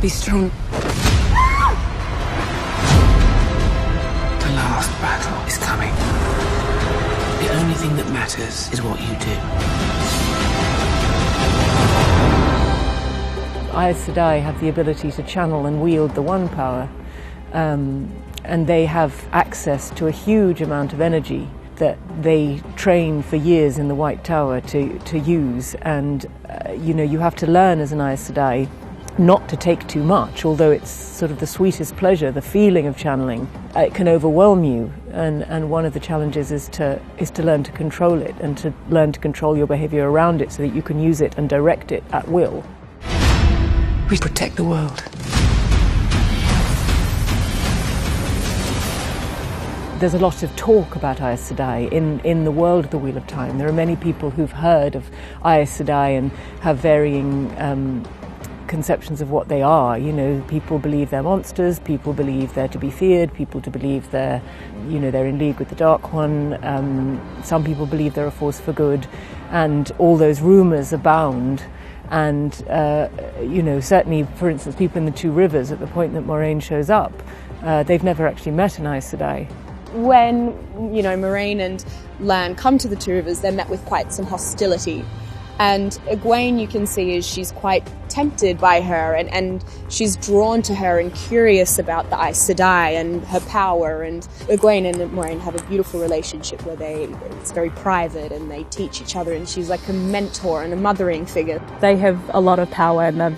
Be strong. The last battle is coming. The only thing that matters is what you do. Aes Sedai have the ability to channel and wield the One Power, and they have access to a huge amount of energy that they train for years in the White Tower to use. And you have to learn as an Aes Sedai not to take too much, although it's sort of the sweetest pleasure, the feeling of channeling. It can overwhelm you, and one of the challenges is to learn to control it and to learn to control your behavior around it so that you can use it and direct it at will. We protect the world. There's a lot of talk about Aes Sedai in the world of the Wheel of Time. There are many people who've heard of Aes Sedai and have varying conceptions of what they are. People believe they're monsters, people believe they're to be feared, people believe they're in league with the Dark One. Some people believe they're a force for good, and all those rumours abound. And, certainly, for instance, people in the Two Rivers, at the point that Moraine shows up, they've never actually met an Aes Sedai. When, Moraine and Lan come to the Two Rivers, they're met with quite some hostility. And Egwene, you can see, is she's quite tempted by her, and she's drawn to her and curious about the Aes Sedai and her power. And Egwene and Moraine have a beautiful relationship where it's very private and they teach each other, and she's like a mentor and a mothering figure. They have a lot of power and they're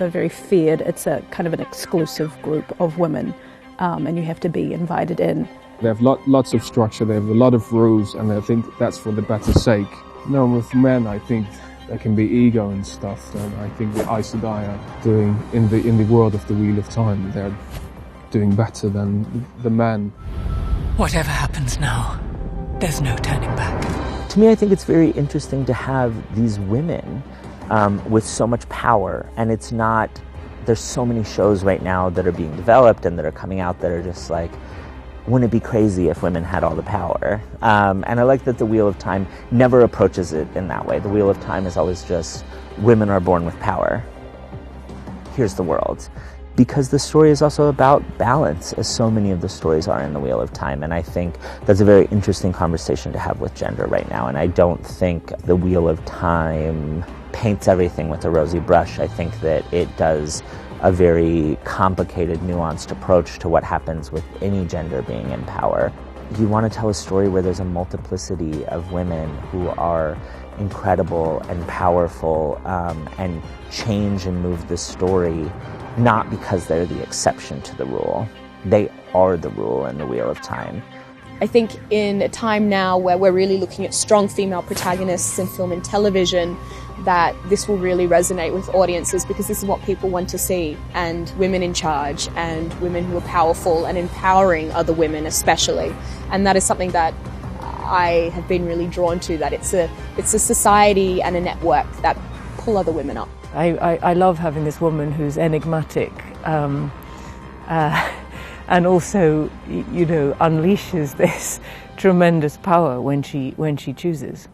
very feared. It's a kind of an exclusive group of women, and you have to be invited in. They have lots of structure, they have a lot of rules, and I think that's for the better sake. No, with men, I think there can be ego and stuff, and I think the Aes Sedai are doing, in the world of the Wheel of Time, they're doing better than the men. Whatever happens now, there's no turning back. To me, I think it's very interesting to have these women with so much power, and it's not, there's so many shows right now that are being developed and that are coming out that are just like, wouldn't it be crazy if women had all the power? And I like that the Wheel of Time never approaches it in that way. The Wheel of Time is always just, women are born with power. Here's the world. Because the story is also about balance, as so many of the stories are in the Wheel of Time. And I think that's a very interesting conversation to have with gender right now. And I don't think the Wheel of Time paints everything with a rosy brush. I think that it does a very complicated, nuanced approach to what happens with any gender being in power. You want to tell a story where there's a multiplicity of women who are incredible and powerful and change and move the story, not because they're the exception to the rule. They are the rule in the Wheel of Time. I think in a time now where we're really looking at strong female protagonists in film and television, that this will really resonate with audiences, because this is what people want to see, and women in charge and women who are powerful and empowering other women especially. And that is something that I have been really drawn to, that it's a society and a network that pull other women up. I love having this woman who's enigmatic and also, unleashes this tremendous power when she chooses.